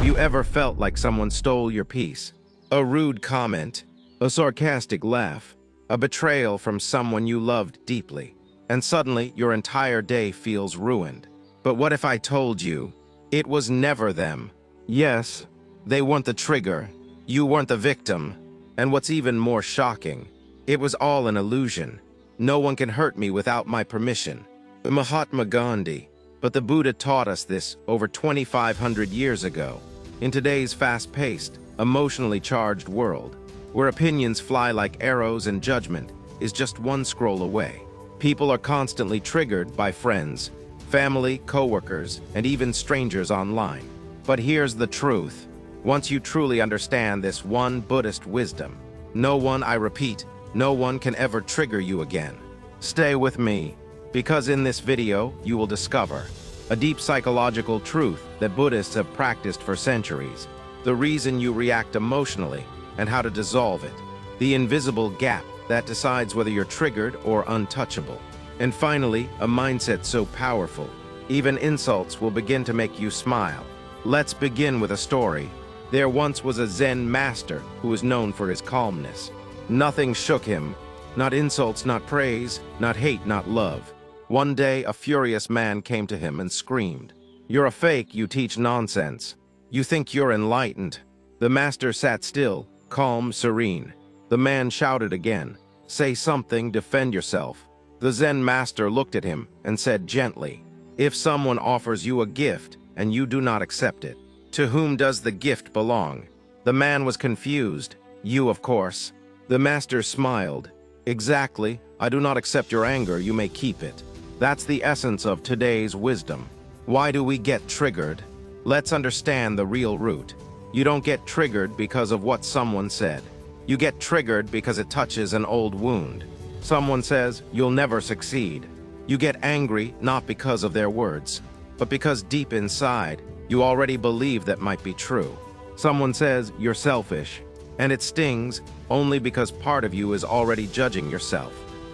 Have you ever felt like someone stole your peace? A rude comment, a sarcastic laugh, a betrayal from someone you loved deeply, and suddenly your entire day feels ruined. But what if I told you it was never them? Yes, they weren't the trigger, you weren't the victim, and what's even more shocking, it was all an illusion. No one can hurt me without my permission. Mahatma Gandhi. But the Buddha taught us this over 2,500 years ago. In today's fast-paced, emotionally charged world, where opinions fly like arrows and judgment is just one scroll away, people are constantly triggered by friends, family, coworkers, and even strangers online. But here's the truth. Once you truly understand this one Buddhist wisdom, no one, I repeat, no one can ever trigger you again. Stay with me, because in this video, you will discover a deep psychological truth that Buddhists have practiced for centuries, the reason you react emotionally, and how to dissolve it, the invisible gap that decides whether you're triggered or untouchable, and finally, a mindset so powerful, even insults will begin to make you smile. Let's begin with a story. There once was a Zen master who was known for his calmness. Nothing shook him, not insults, not praise, not hate, not love. One day, a furious man came to him and screamed, "You're a fake, you teach nonsense. You think you're enlightened." The master sat still, calm, serene. The man shouted again, "Say something, defend yourself." The Zen master looked at him and said gently, "If someone offers you a gift and you do not accept it, to whom does the gift belong?" The man was confused. "You, of course." The master smiled. "Exactly. I do not accept your anger. You may keep it." That's the essence of today's wisdom. Why do we get triggered? Let's understand the real root. You don't get triggered because of what someone said. You get triggered because it touches an old wound. Someone says, "You'll never succeed." You get angry not because of their words, but because deep inside, you already believe that might be true. Someone says, "You're selfish," and it stings only because part of you is already judging yourself.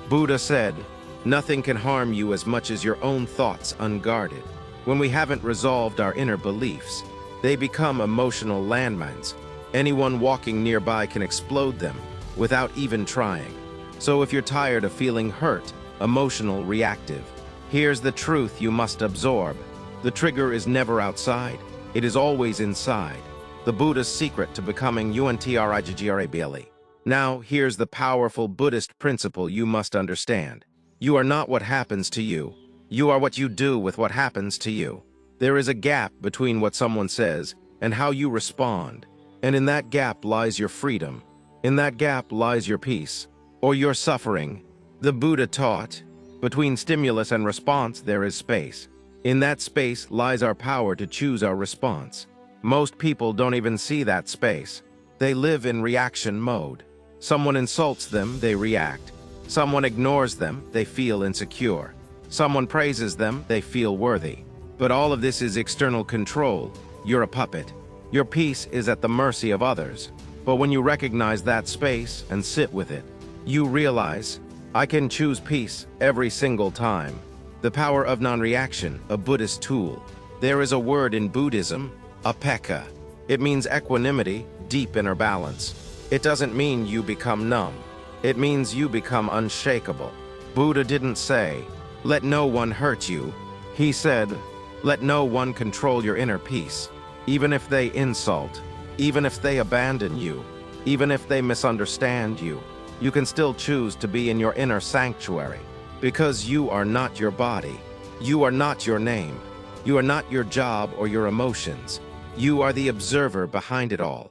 Buddha said, "Nothing can harm you as much as your own thoughts unguarded." When we haven't resolved our inner beliefs, they become emotional landmines. Anyone walking nearby can explode them without even trying. So if you're tired of feeling hurt, emotional, reactive, here's the truth you must absorb. The trigger is never outside. It is always inside. The Buddha's secret to becoming untouchable. Now, here's the powerful Buddhist principle you must understand. You are not what happens to you. You are what you do with what happens to you. There is a gap between what someone says and how you respond. And in that gap lies your freedom. In that gap lies your peace, or your suffering. The Buddha taught, between stimulus and response there is space. In that space lies our power to choose our response. Most people don't even see that space. They live in reaction mode. Someone insults them, they react. Someone ignores them, they feel insecure. Someone praises them, they feel worthy. But all of this is external control. You're a puppet. Your peace is at the mercy of others. But when you recognize that space and sit with it, you realize, I can choose peace every single time. The power of non-reaction, a Buddhist tool. There is a word in Buddhism, upekkha. It means equanimity, deep inner balance. It doesn't mean you become numb. It means you become unshakable. Buddha didn't say, "Let no one hurt you." He said, "Let no one control your inner peace." Even if they insult, even if they abandon you, even if they misunderstand you, you can still choose to be in your inner sanctuary. Because you are not your body. You are not your name. You are not your job or your emotions. You are the observer behind it all.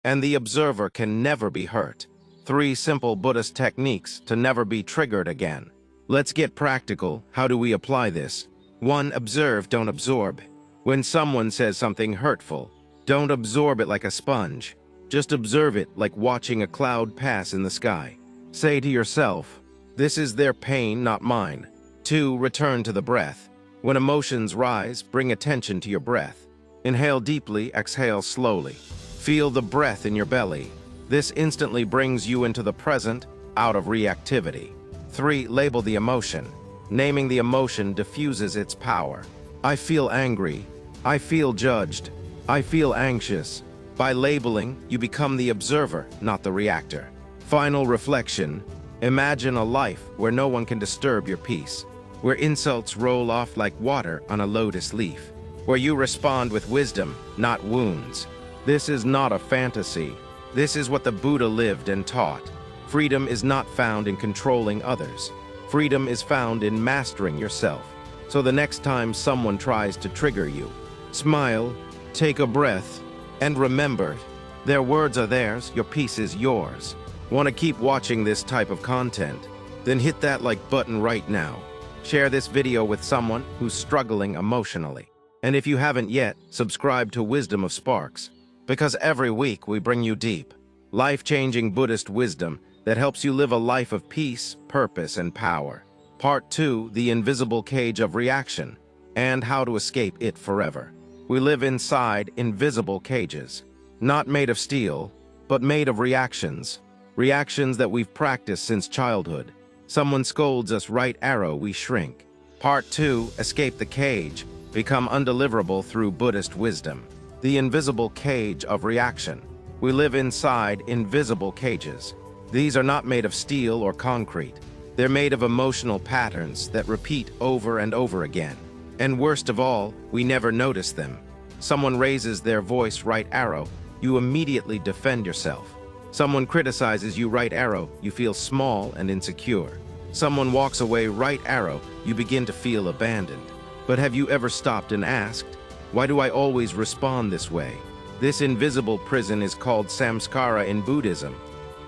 And the observer can never be hurt. 3 simple Buddhist techniques to never be triggered again. Let's get practical. How do we apply this? 1. Observe, don't absorb. When someone says something hurtful, don't absorb it like a sponge. Just observe it like watching a cloud pass in the sky. Say to yourself, "This is their pain, not mine." 2. Return to the breath. When emotions rise, bring attention to your breath. Inhale deeply, exhale slowly. Feel the breath in your belly. This instantly brings you into the present, out of reactivity. 3. Label the emotion. Naming the emotion diffuses its power. I feel angry. I feel judged. I feel anxious. By labeling, you become the observer, not the reactor. Final reflection. Imagine a life where no one can disturb your peace, where insults roll off like water on a lotus leaf, where you respond with wisdom, not wounds. This is not a fantasy. This is what the Buddha lived and taught. Freedom is not found in controlling others. Freedom is found in mastering yourself. So the next time someone tries to trigger you, smile, take a breath, and remember, their words are theirs, your peace is yours. Want to keep watching this type of content? Then hit that like button right now. Share this video with someone who's struggling emotionally. And if you haven't yet, subscribe to Wisdom of Sparks, because every week we bring you deep, life-changing Buddhist wisdom that helps you live a life of peace, purpose, and power. Part 2, The Invisible Cage of Reaction, and How to Escape It Forever. We live inside invisible cages, not made of steel, but made of reactions. Reactions that we've practiced since childhood. Someone scolds us, right arrow, we shrink. Part 2, Escape the Cage, become undeliverable through Buddhist wisdom. The invisible cage of reaction. We live inside invisible cages. These are not made of steel or concrete. They're made of emotional patterns that repeat over and over again. And worst of all, we never notice them. Someone raises their voice, right arrow, you immediately defend yourself. Someone criticizes you, right arrow, you feel small and insecure. Someone walks away, right arrow, you begin to feel abandoned. But have you ever stopped and asked, why do I always respond this way? This invisible prison is called samskara in Buddhism,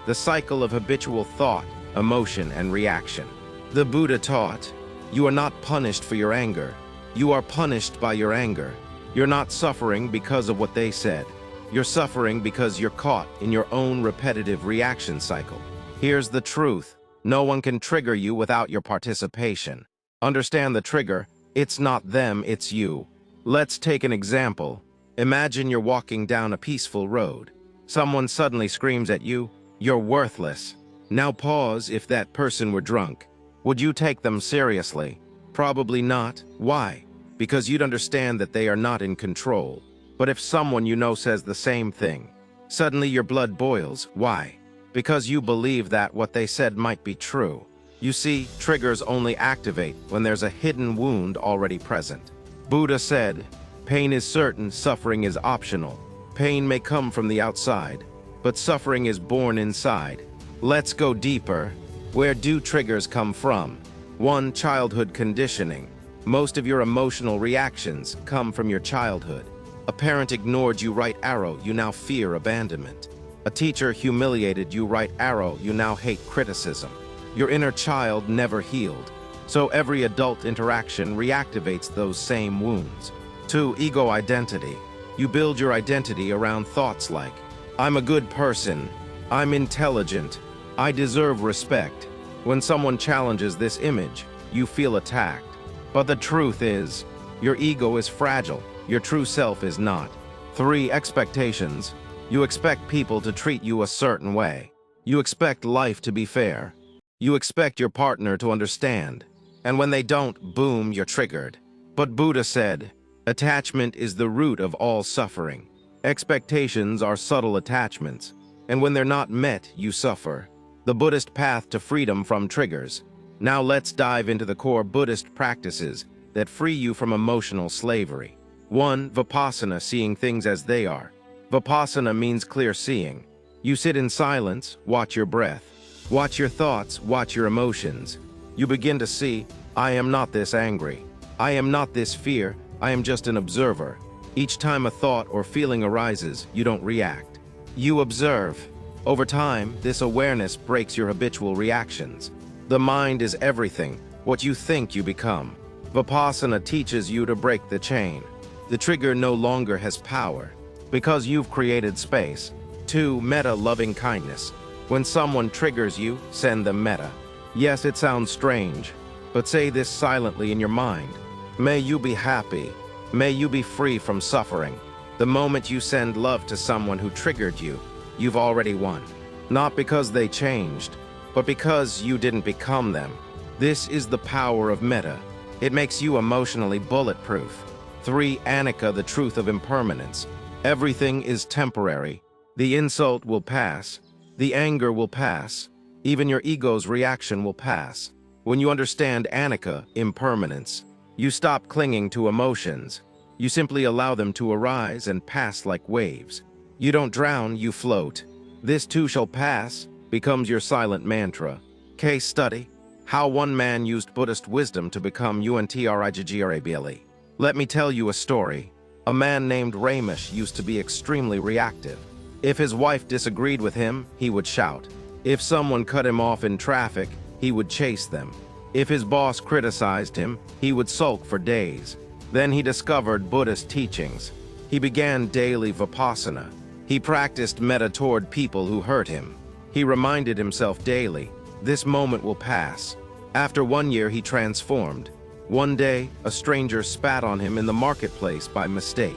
the cycle of habitual thought, emotion, and reaction. The Buddha taught, you are not punished for your anger. You are punished by your anger. You're not suffering because of what they said. You're suffering because you're caught in your own repetitive reaction cycle. Here's the truth. No one can trigger you without your participation. Understand the trigger. It's not them, it's you. Let's take an example. Imagine you're walking down a peaceful road. Someone suddenly screams at you, you're worthless. Now pause. If that person were drunk, would you take them seriously? Probably not. Why? Because you'd understand that they are not in control. But if someone you know says the same thing, suddenly your blood boils. Why? Because you believe that what they said might be true. You see, triggers only activate when there's a hidden wound already present. Buddha said, pain is certain, suffering is optional. Pain may come from the outside, but suffering is born inside. Let's go deeper. Where do triggers come from? 1. Childhood conditioning. Most of your emotional reactions come from your childhood. A parent ignored you, right arrow, you now fear abandonment. A teacher humiliated you, right arrow, you now hate criticism. Your inner child never healed, so every adult interaction reactivates those same wounds. 2. Ego identity. You build your identity around thoughts like, I'm a good person, I'm intelligent, I deserve respect. When someone challenges this image, you feel attacked. But the truth is, your ego is fragile, your true self is not. 3. Expectations. You expect people to treat you a certain way. You expect life to be fair. You expect your partner to understand. And when they don't, boom, you're triggered. But Buddha said, attachment is the root of all suffering. Expectations are subtle attachments, and when they're not met, you suffer. The Buddhist path to freedom from triggers. Now let's dive into the core Buddhist practices that free you from emotional slavery. 1. Vipassana, seeing things as they are. Vipassana means clear seeing. You sit in silence, watch your breath. Watch your thoughts, watch your emotions. You begin to see, I am not this angry. I am not this fear, I am just an observer. Each time a thought or feeling arises, you don't react. You observe. Over time, this awareness breaks your habitual reactions. The mind is everything. What you think, you become. Vipassana teaches you to break the chain. The trigger no longer has power, because you've created space. 2. Metta, loving kindness. When someone triggers you, send them metta. Yes, it sounds strange, but say this silently in your mind. May you be happy. May you be free from suffering. The moment you send love to someone who triggered you, you've already won. Not because they changed, but because you didn't become them. This is the power of metta. It makes you emotionally bulletproof. 3. Anicca, the truth of impermanence. Everything is temporary. The insult will pass. The anger will pass. Even your ego's reaction will pass. When you understand anicca, impermanence, you stop clinging to emotions. You simply allow them to arise and pass like waves. You don't drown, you float. This too shall pass becomes your silent mantra. Case study: how one man used Buddhist wisdom to become untouchable. Let me tell you a story. A man named Ramesh used to be extremely reactive. If his wife disagreed with him, he would shout. If someone cut him off in traffic, he would chase them. If his boss criticized him, he would sulk for days. Then he discovered Buddhist teachings. He began daily vipassana. He practiced metta toward people who hurt him. He reminded himself daily, this moment will pass. After 1 year, he transformed. One day, a stranger spat on him in the marketplace by mistake.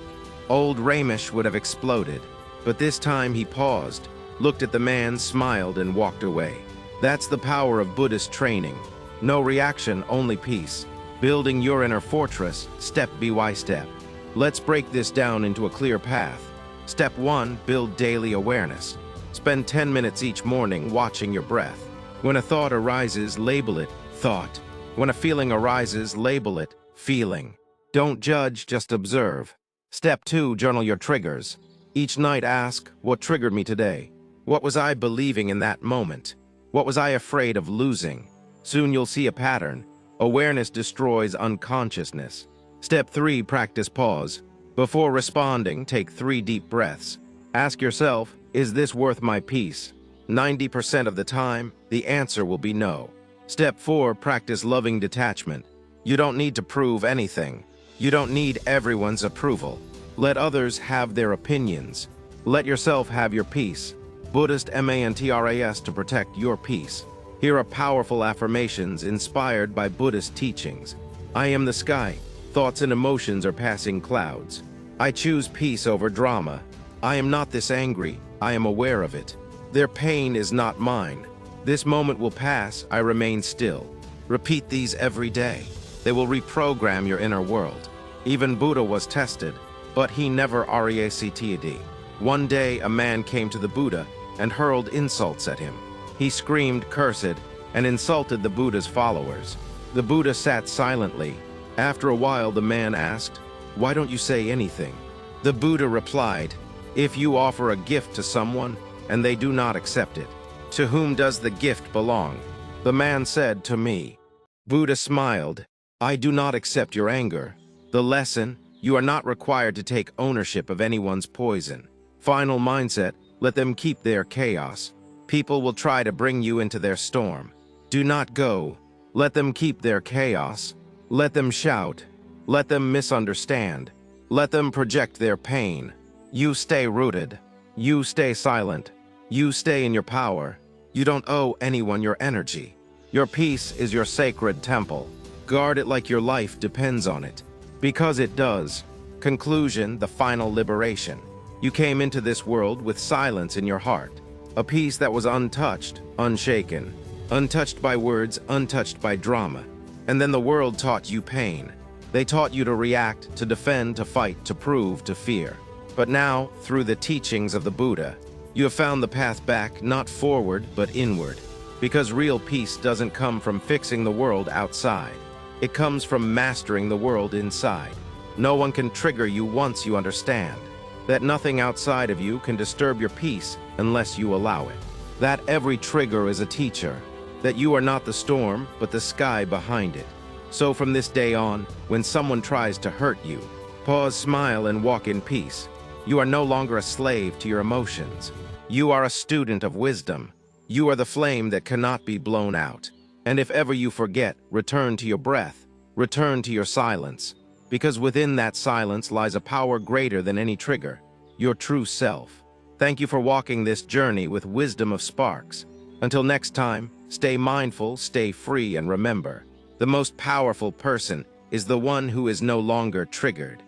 Old Ramesh would have exploded, but this time he paused, looked at the man, smiled, and walked away. That's the power of Buddhist training. No reaction, only peace. Building your inner fortress, step by step. Let's break this down into a clear path. Step 1, build daily awareness. Spend 10 minutes each morning watching your breath. When a thought arises, label it thought. When a feeling arises, label it feeling. Don't judge, just observe. Step 2, journal your triggers. Each night ask, what triggered me today? What was I believing in that moment? What was I afraid of losing? Soon you'll see a pattern. Awareness destroys unconsciousness. Step 3, practice pause. Before responding, take 3 deep breaths. Ask yourself, is this worth my peace? 90% of the time, the answer will be no. Step 4, practice loving detachment. You don't need to prove anything. You don't need everyone's approval. Let others have their opinions. Let yourself have your peace. Buddhist mantras to protect your peace. Here are powerful affirmations inspired by Buddhist teachings. I am the sky. Thoughts and emotions are passing clouds. I choose peace over drama. I am not this angry. I am aware of it. Their pain is not mine. This moment will pass. I remain still. Repeat these every day. They will reprogram your inner world. Even Buddha was tested, but he never reacted. One day, a man came to the Buddha and hurled insults at him. He screamed, cursed, and insulted the Buddha's followers. The Buddha sat silently. After a while, the man asked, "Why don't you say anything?" The Buddha replied, "If you offer a gift to someone and they do not accept it, to whom does the gift belong?" The man said, "To me." Buddha smiled, "I do not accept your anger. The lesson, you are not required to take ownership of anyone's poison. Final mindset, let them keep their chaos. People will try to bring you into their storm. Do not go. Let them keep their chaos. Let them shout. Let them misunderstand. Let them project their pain. You stay rooted. You stay silent. You stay in your power. You don't owe anyone your energy. Your peace is your sacred temple. Guard it like your life depends on it. Because it does. Conclusion, the final liberation. You came into this world with silence in your heart. A peace that was untouched, unshaken. Untouched by words, untouched by drama. And then the world taught you pain. They taught you to react, to defend, to fight, to prove, to fear. But now, through the teachings of the Buddha, you have found the path back, not forward, but inward. Because real peace doesn't come from fixing the world outside. It comes from mastering the world inside. No one can trigger you once you understand that nothing outside of you can disturb your peace unless you allow it. That every trigger is a teacher. That you are not the storm, but the sky behind it. So from this day on, when someone tries to hurt you, pause, smile, and walk in peace. You are no longer a slave to your emotions. You are a student of wisdom. You are the flame that cannot be blown out. And if ever you forget, return to your breath, return to your silence, because within that silence lies a power greater than any trigger, your true self. Thank you for walking this journey with wisdom of sparks. Until next time, stay mindful, stay free, and remember, the most powerful person is the one who is no longer triggered.